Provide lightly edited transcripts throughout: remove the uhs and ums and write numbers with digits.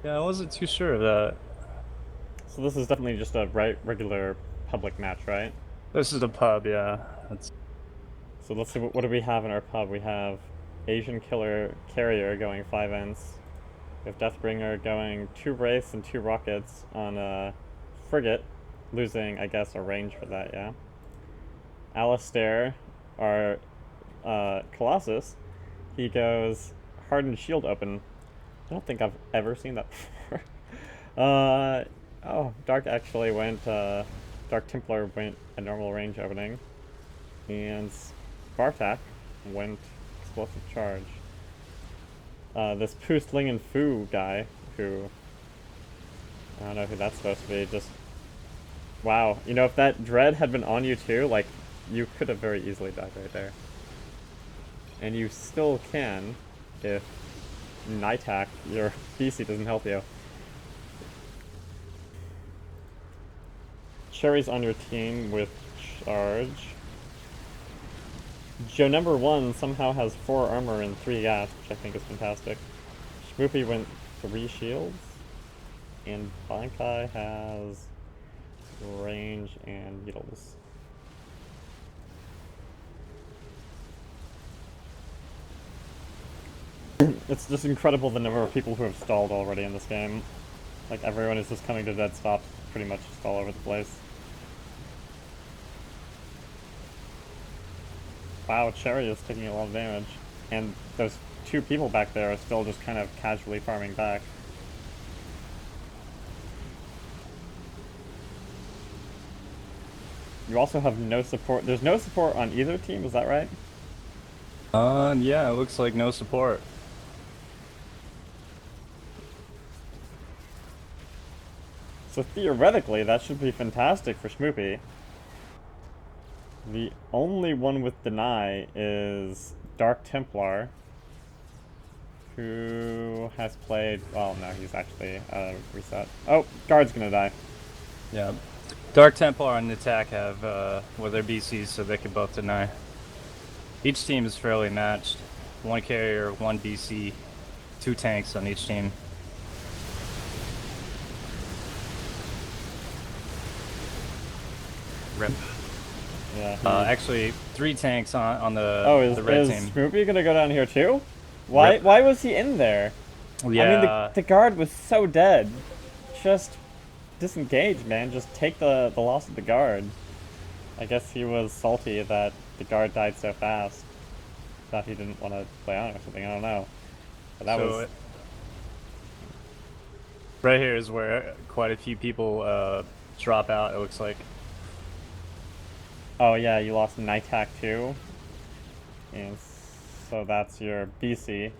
Yeah, I wasn't too sure of that. So this is definitely just a regular public match, right? This is a pub, yeah. That's So let's see, what do we have in our pub? We have Asian Killer Carrier going 5 ends. We have Deathbringer going 2 Wraiths and 2 Rockets on a Frigate, losing, I guess, a range for that, yeah. Alistair, our Colossus, he goes Hardened Shield open. I don't think I've ever seen that before. uh, oh, Dark actually went, Dark Templar went a normal range opening, and Spartak went Explosive Charge. This Poost Ling and Fu guy, who, I don't know who that's supposed to be, just, wow. You know, if that Dread had been on you too, like, you could have very easily died right there. And you still can, if Night Hack, your BC doesn't help you. Cherry's on your team with Charge. Joe number 1 somehow has 4 armor and 3 gas, which I think is fantastic. Schmoopy went 3 shields. And Bankai has range and needles. It's just incredible the number of people who have stalled already in this game. Like, everyone is just coming to dead stops pretty much just all over the place. Wow, Cherry is taking a lot of damage. And those 2 people back there are still just kind of casually farming back. You also have no support. There's no support on either team, is that right? yeah, it looks like no support. So theoretically, that should be fantastic for Schmoopy. The only one with deny is Dark Templar, who has played. Well, no, he's actually reset. Oh, guard's gonna die. Yeah. Dark Templar and Attack have well, their BCs, so they can both deny. Each team is fairly matched. One carrier, one BC, 2 tanks on each team. Rip. Yeah. Actually, 3 tanks on Oh, the red is team. Schmoopy gonna go down here too? Why? Rip. Why was he in there? I mean, Yeah. the guard was so dead. Just disengage, man. Just take the loss of the guard. I guess he was salty that the guard died so fast. Thought he didn't want to play on or something. I don't know. But that was. So right here is where quite a few people drop out. It looks like. Oh yeah, you lost Night Hack too. And so that's your BC.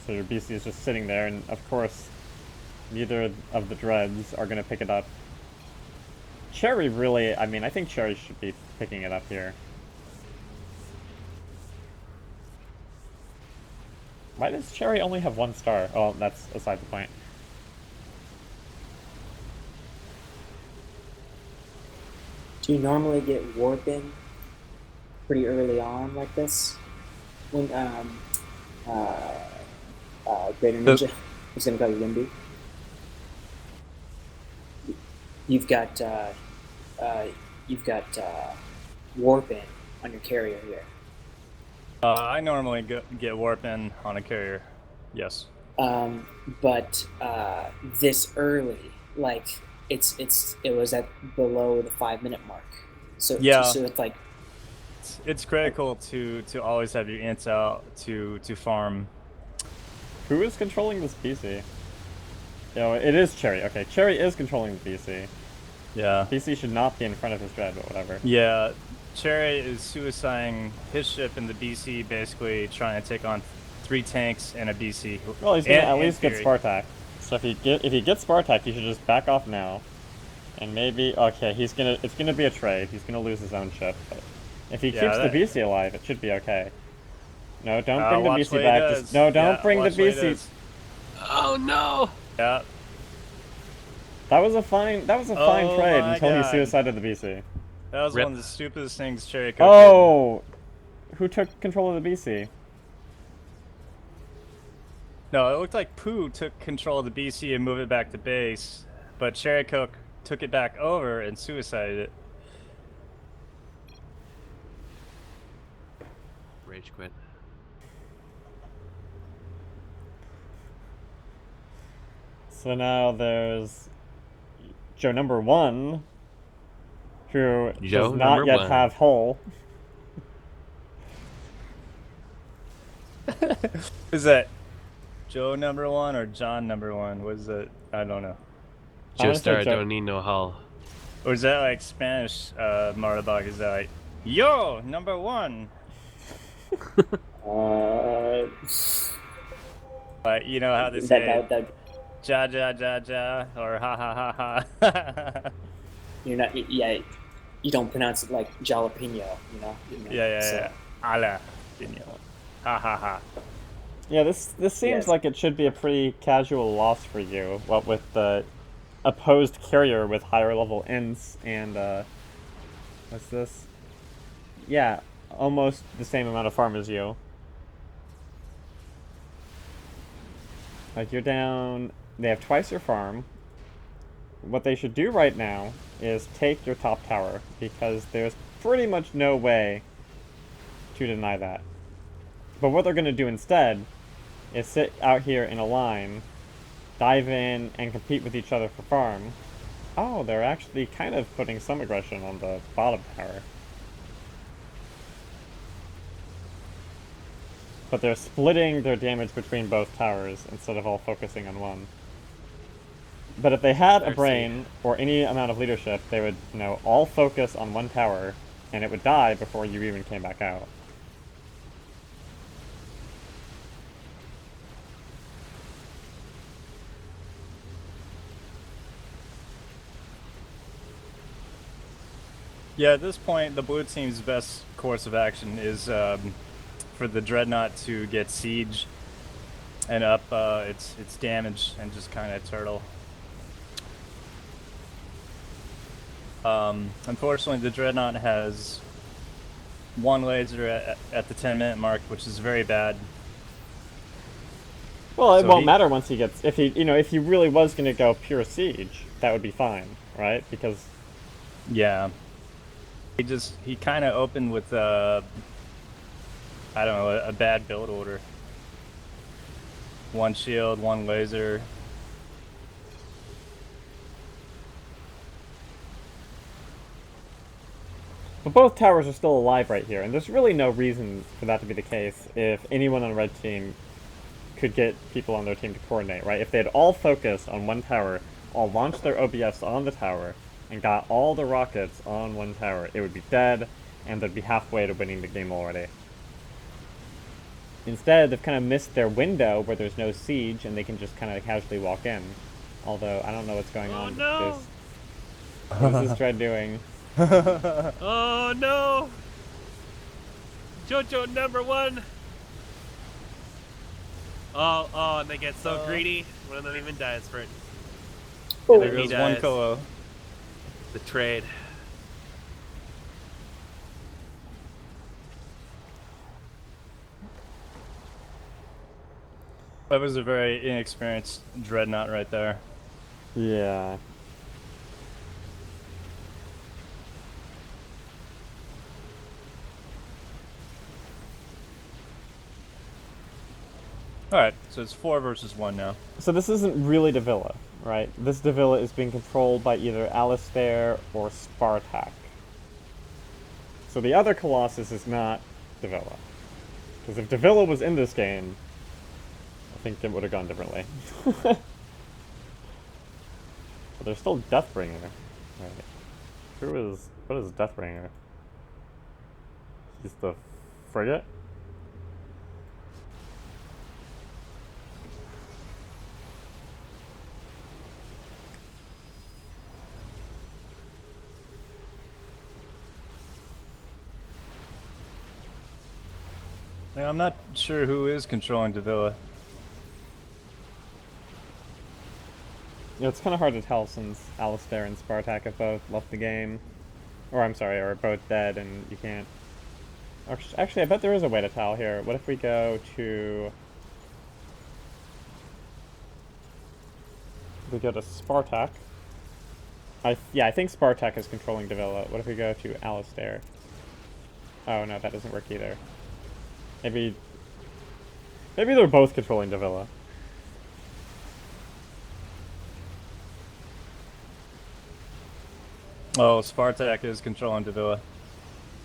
So your BC is just sitting there, and of course, neither of the Dreads are going to pick it up. Cherry really, I mean, I think Cherry should be picking it up here. Why does Cherry only have 1 star? Oh, that's aside the point. Do you normally get warping pretty early on like this? When uh, Greater The, Ninja is gonna call you Limby. You've got uh, uh, you've got warping on your carrier here. I normally get warp in on a carrier. Yes. But this early, like it was at below the 5 minute mark. Yeah, So it's like it's critical to always have your ints out to farm. Who is controlling this BC? No, it is Cherry. Okay, Cherry is controlling the BC. Yeah. BC should not be in front of his Dread, but whatever. Yeah. Cherry is suiciding his ship in the BC, basically trying to take on 3 tanks and a BC. Well, he's gonna at least get Fury. Spartak. So if he gets Spartak, he should just back off now. And maybe okay, it's gonna be a trade. He's gonna lose his own ship, but if he keeps the BC alive, it should be okay. No, don't bring the watch BC what he back. does. Just no, don't Yeah, bring the watch what he BC. does. Oh no! Yeah. That was a fine Oh trade my until he God. suicided the BC. That was Rip. one of the stupidest things Cherry could Oh, who took control of the BC? No, it looked like Pooh took control of the BC and moved it back to base, but Cherry Coke took it back over and suicided it. Rage quit. So now there's Joe number 1, who Joe does not number yet 1. have Hull. Is that Joe number 1 or John number 1? Was it? I don't know. I wanna say Joestar Joe- don't need no hull. Or is that like Spanish Marbach? Is that like, yo, number 1? Uh, Like, you know how they that, say, that, ja, ja, ja, ja, or ha, ha, ha, ha. you're not. Yeah, you don't pronounce it like jalapeno. Yeah, So, yeah. Ala, Dino. Ha, ha, ha. Yeah, this seems Yes. like it should be a pretty casual loss for you. What with the opposed carrier with higher level ints and what's this? Yeah, almost the same amount of farm as you. Like you're down. They have twice your farm. What they should do right now is take your top tower because there's pretty much no way to deny that. But what they're going to do instead is sit out here in a line, dive in, and compete with each other for farm. Oh, they're actually kind of putting some aggression on the bottom tower. But they're splitting their damage between both towers instead of all focusing on one. But if they had a brain or any amount of leadership, they would, all focus on one tower, and it would die before you even came back out. Yeah, at this point, the blue team's best course of action is for the Dreadnought to get siege and up its damage and just kind of turtle. Unfortunately, the Dreadnought has one laser at the 10-minute mark, which is very bad. Well, it So won't he- matter once he gets... If he really was going to go pure siege, that would be fine, right? Because... Yeah. He kind of opened with I don't know, a bad build order. One shield, one laser. But both towers are still alive right here, and there's really no reason for that to be the case if anyone on the red team could get people on their team to coordinate, right? If they had all focused on one tower, all launched their OBFs on the tower, and got all the rockets on one tower, it would be dead, and they'd be halfway to winning the game already. Instead, they've kind of missed their window where there's no siege, and they can just kind of casually walk in. Although, I don't know what's going on. No! What is this dread doing? Oh no! Jojo number 1! Oh, and they get so greedy, one of them even dies for it. Oh, There He goes one dies. Kolo. The trade. That was a very inexperienced Dreadnought right there. Yeah. Alright, so it's 4 versus 1 now. So this isn't really Davila, right? This Davila is being controlled by either Alistair or Spartak. So the other Colossus is not Davila. Because if Davila was in this game, I think it would have gone differently. But there's still Deathbringer. Right. What is Deathbringer? He's the frigate? Now, I'm not sure who is controlling Davila. It's kind of hard to tell since Alistair and Spartak have both left the game. Or, I'm sorry, are both dead and you can't... Actually, I bet there is a way to tell here. What if we go to... We go to Spartak. I think Spartak is controlling Davila. What if we go to Alistair? Oh no, that doesn't work either. Maybe they're both controlling Davila. Oh, Spartak is controlling Davila.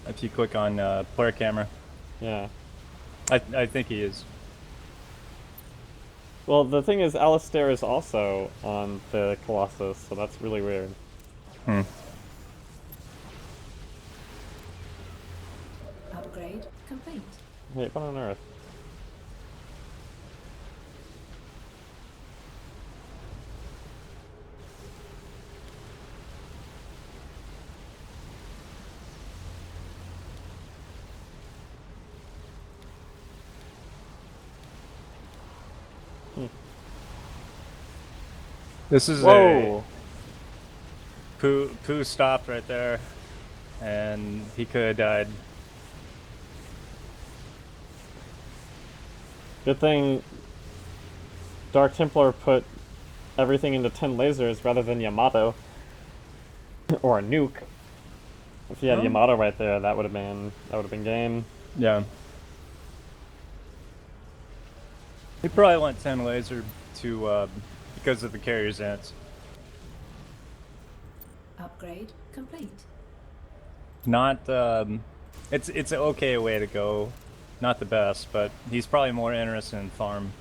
If you click on player camera, Yeah. I think he is. Well, the thing is, Alistair is also on the Colossus, so that's really weird. Hmm. Upgrade complete. Wait, what on earth? This is Whoa! Pooh stopped right there, and he could have died. Good thing Dark Templar put everything into 10 lasers rather than Yamato. Or a nuke. If he had Oh. Yamato right there, that would have been game. Yeah. He probably went 10 laser to because of the carrier's ants. Upgrade complete. Not it's an okay way to go. Not the best, but he's probably more interested in farm.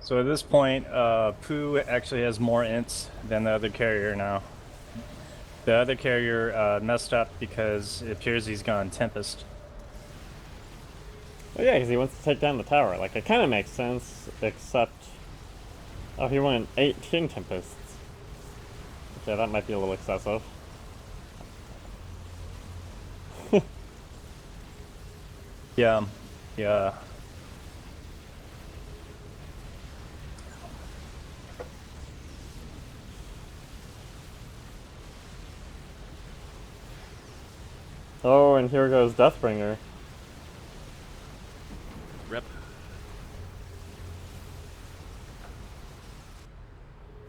So at this point, Pooh actually has more ints than the other carrier now. The other carrier messed up because it appears he's gone Tempest. Well, yeah, because he wants to take down the tower. Like, it kind of makes sense, except... Oh, he went 18 Tempests. Okay, that might be a little excessive. Yeah, yeah. Oh, and here goes Deathbringer. Rip.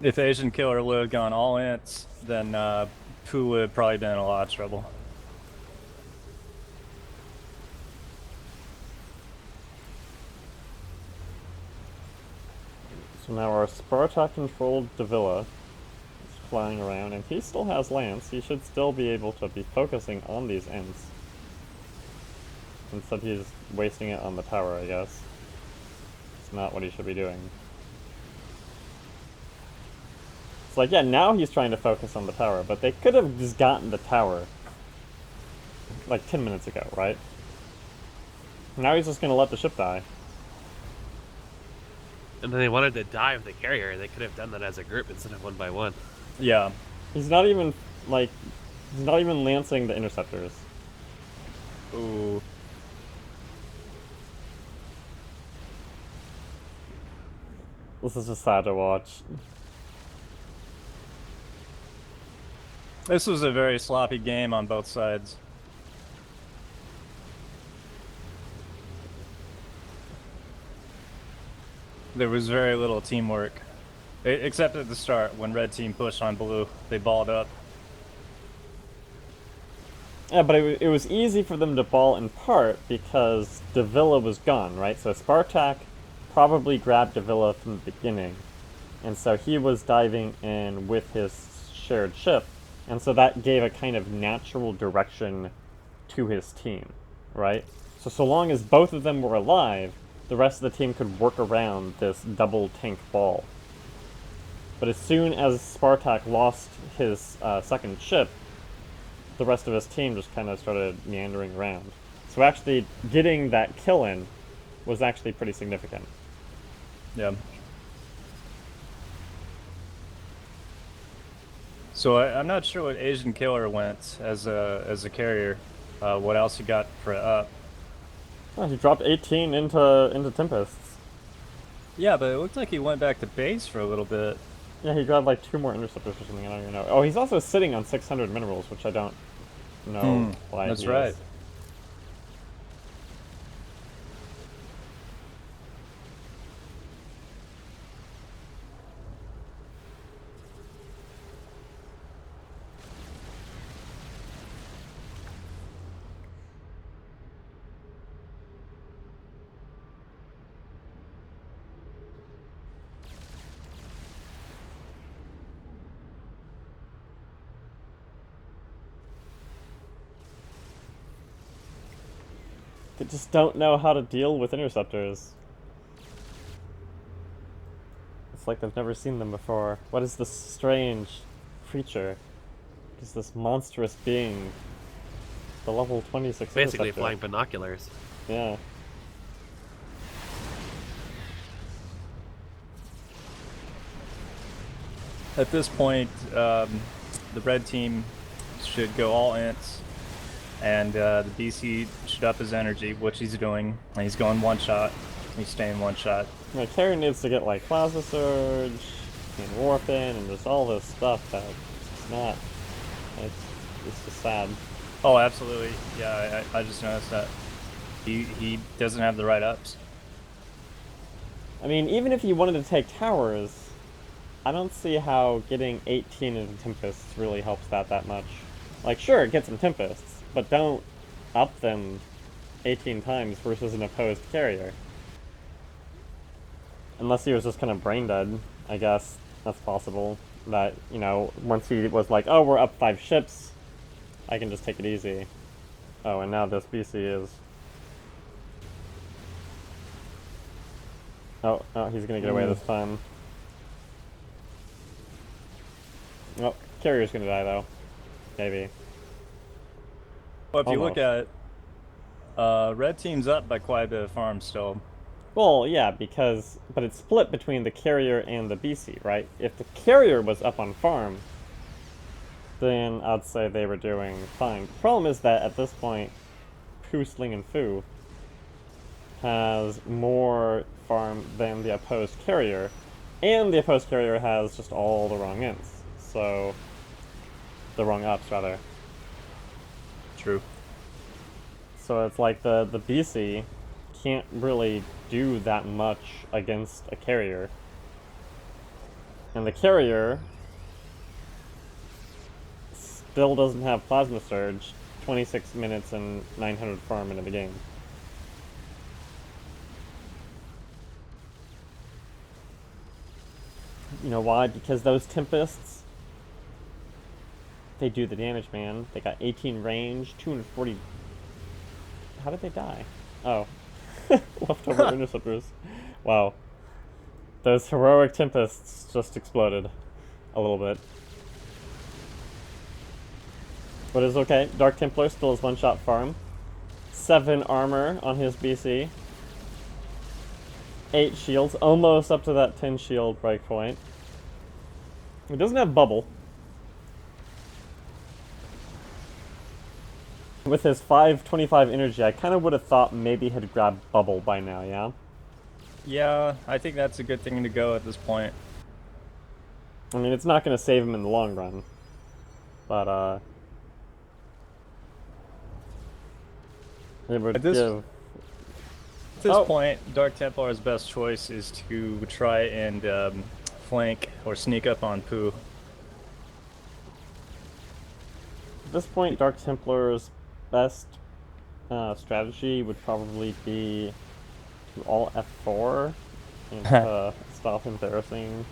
If Asian Killer would have gone all ints, then Pooh would have probably been in a lot of trouble. So now our Spartak-controlled Davila is flying around, and he still has Lance. He should still be able to be focusing on these ends. Instead he's wasting it on the tower, I guess. It's not what he should be doing. It's like, yeah, now he's trying to focus on the tower, but they could have just gotten the tower like 10 minutes ago, right? Now he's just gonna let the ship die. And then they wanted to dive the carrier. They could have done that as a group instead of one by one. Yeah. He's not even, like, he's not even lancing the interceptors. Ooh. This is just sad to watch. This was a very sloppy game on both sides. There was very little teamwork. Except at the start, when red team pushed on blue, they balled up. Yeah, but it was easy for them to ball in part because Davila was gone, right? So Spartak probably grabbed Davila from the beginning. And so he was diving in with his shared ship. And so that gave a kind of natural direction to his team, right? So long as both of them were alive, the rest of the team could work around this double tank ball. But as soon as Spartak lost his second ship, the rest of his team just kind of started meandering around. So actually getting that kill in was actually pretty significant. Yeah. So I'm not sure what Asian Killer went as a carrier. What else he got for up? Oh, he dropped 18 into Tempests. Yeah, but it looked like he went back to base for a little bit. Yeah, he grabbed like 2 more interceptors or something. I don't even know. Oh, he's also sitting on 600 minerals, which I don't know why That's he right. is. They just don't know how to deal with interceptors. It's like they've never seen them before. What is this strange creature? What is this monstrous being? The level 26 Basically interceptor. flying binoculars. Yeah. At this point, the red team should go all ints, and the BC should up his energy, which he's doing. And he's going one shot. He's staying one shot. Yeah, Carrier needs to get like Plasma Surge and Warpin and just all this stuff that it's not. It's just sad. Oh, absolutely. Yeah, I just noticed that. He doesn't have the right ups. I mean, even if you wanted to take towers, I don't see how getting 18 into Tempests really helps that much. Like, sure, get some Tempests, but don't up them 18 times versus an opposed carrier. Unless he was just kind of brain dead, I guess that's possible. That, you know, once he was like, oh, we're up 5 ships, I can just take it easy. Oh, and now this BC is... Oh, he's gonna get away this time. Oh, carrier's gonna die though. Maybe. Well, if you Almost. look at red team's up by quite a bit of farm still. Well, yeah, but it's split between the carrier and the BC, right? If the carrier was up on farm, then I'd say they were doing fine. The problem is that at this point, Poo, Sling, and Foo has more farm than the opposed carrier, and the opposed carrier has just all the wrong ints. So, the wrong ups, rather. True. So it's like the BC can't really do that much against a carrier. And the carrier still doesn't have Plasma Surge 26 minutes and 900 farm into the game. You know why? Because those Tempests, they do the damage, man. They got 18 range, 240... How did they die? Oh. Leftover interceptors. Wow. Those heroic Tempests just exploded a little bit. But it's okay. Dark Templar still has one-shot farm. 7 armor on his BC. 8 shields, almost up to that 10 shield breakpoint. He doesn't have bubble. With his 525 energy, I kind of would have thought maybe he'd grab bubble by now, yeah? Yeah, I think that's a good thing to go at this point. I mean, it's not going to save him in the long run. But, it would At this- give... At this Oh. point, Dark Templar's best choice is to try and flank or sneak up on Pooh. At this point, Dark Templar's best strategy would probably be to all F4 and to stop embarrassing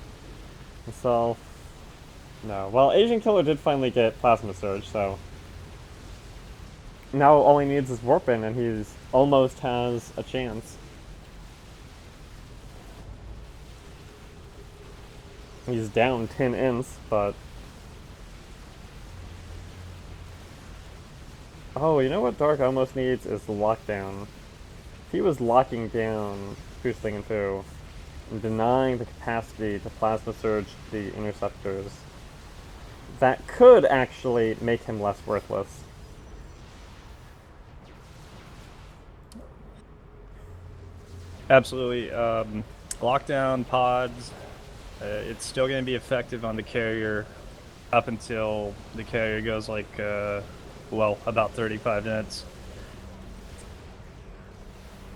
himself. No. Well, Asian Killer did finally get Plasma Surge, so now all he needs is Warpin, and he's almost has a chance. He's down 10 ints, but... Oh, you know what Dark almost needs is the lockdown he was locking down Fusling and Fu and denying the capacity to plasma surge the interceptors, that could actually make him less worthless. Absolutely. Lockdown pods, it's still going to be effective on the carrier up until the carrier goes like, well, about 35 minutes.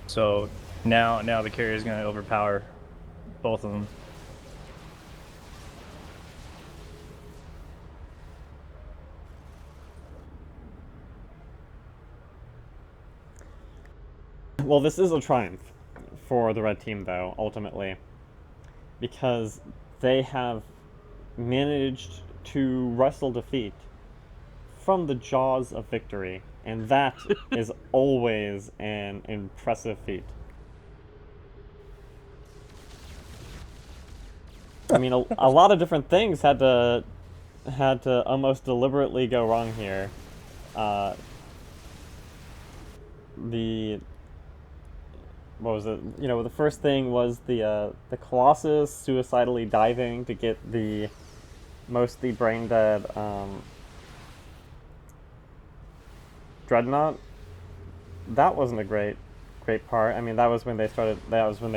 So now the carrier is going to overpower both of them. Well, this is a triumph for the red team, though, ultimately, because they have managed to wrestle defeat from the jaws of victory, and that is always an impressive feat. I mean, a lot of different things had to almost deliberately go wrong here. What was it? You know, the first thing was the Colossus suicidally diving to get the mostly brain dead Dreadnought. That wasn't a great part. I mean, that was when they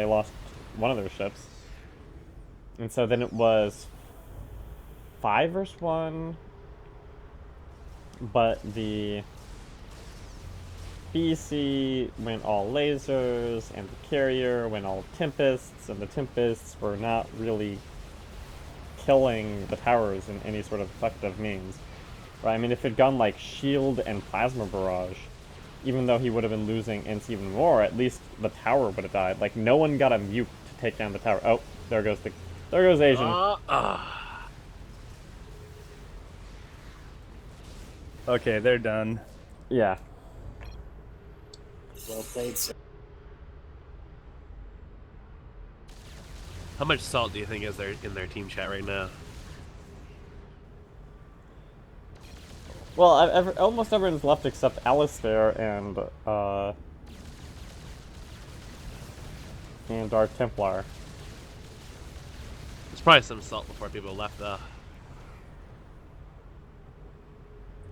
lost one of their ships. And so then it was 5 versus 1, but the BC went all lasers, and the carrier went all Tempests, and the Tempests were not really killing the towers in any sort of effective means. Right? I mean, if it had gone like Shield and Plasma Barrage, even though he would have been losing ints even more, at least the tower would have died. Like, no one got a mute to take down the tower. Oh, there goes Asian. Okay, they're done. Yeah. Well played, sir. How much salt do you think is there in their team chat right now? Well, almost everyone's left except Alistair and Dark Templar. There's probably some salt before people left, though.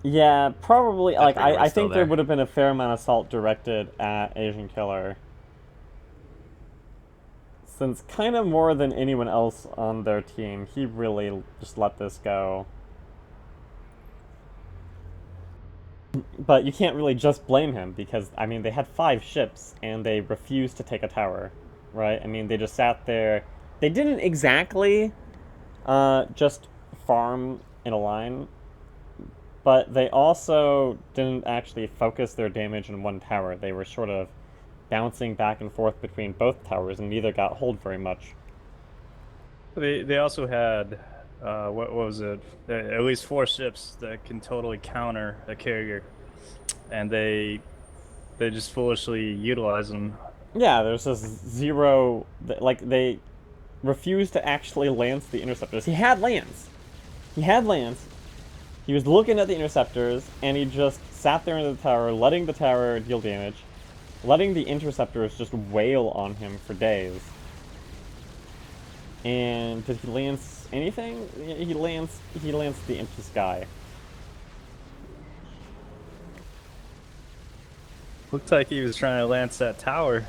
Yeah, probably. Like, Definitely I still think there there. would have been a fair amount of salt directed at Asian Killer. Since kind of more than anyone else on their team, he really just let this go. But you can't really just blame him, because, I mean, they had 5 ships, and they refused to take a tower, right? I mean, they just sat there. They didn't exactly just farm in a line, but they also didn't actually focus their damage in one tower. They were sort of bouncing back and forth between both towers, and neither got hold very much. They also had, what was it? At least 4 ships that can totally counter a carrier, and they just foolishly utilize them. Yeah, there's this zero, like, they refused to actually lance the interceptors. He had lance. He was looking at the interceptors, and he just sat there in the tower, letting the tower deal damage, letting the interceptors just wail on him for days. And did he lance anything? He lanced the empty sky. Looked like he was trying to lance that tower.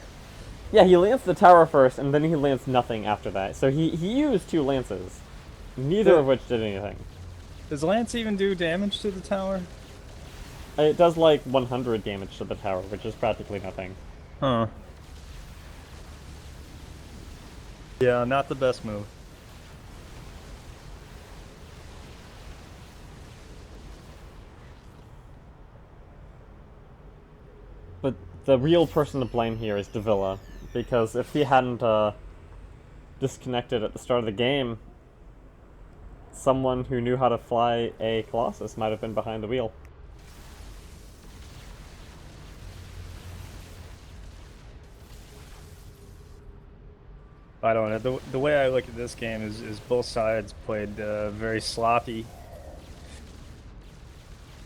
Yeah, he lanced the tower first, and then he lanced nothing after that. So he used 2 lances, neither of which did anything. Does lance even do damage to the tower? It does like 100 damage to the tower, which is practically nothing. Huh. Yeah, not the best move. But the real person to blame here is Davila, because if he hadn't disconnected at the start of the game, someone who knew how to fly a Colossus might have been behind the wheel. I don't know. The way I look at this game is both sides played very sloppy.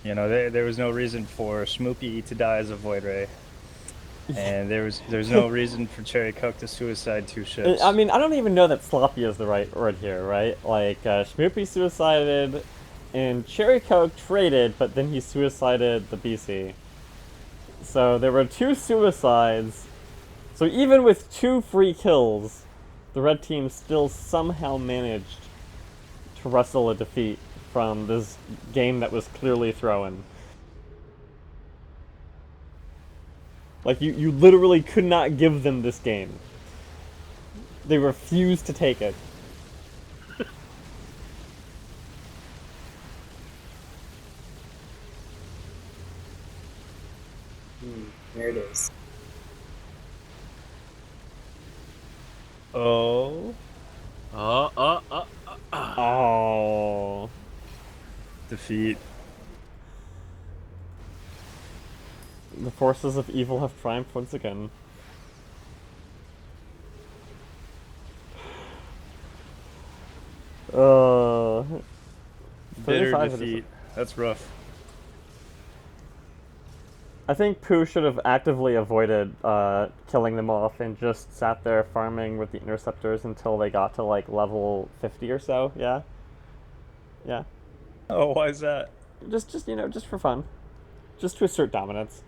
You know, there was no reason for Schmoopy to die as a Void Ray. And there's no reason for Cherry Coke to suicide 2 ships. I mean, I don't even know that sloppy is the right word here, right? Like, Schmoopy suicided, and Cherry Coke traded, but then he suicided the BC. So there were 2 suicides. So even with 2 free kills, the red team still somehow managed to wrestle a defeat from this game that was clearly thrown. Like, you literally could not give them this game. They refused to take it. There it is. Oh. Oh. Defeat. The forces of evil have triumphed once again. Bitter 35 defeat. That's rough. I think Pooh should have actively avoided killing them off and just sat there farming with the interceptors until they got to like level 50 or so. Yeah. Yeah. Oh, why is that? Just just for fun. Just to assert dominance.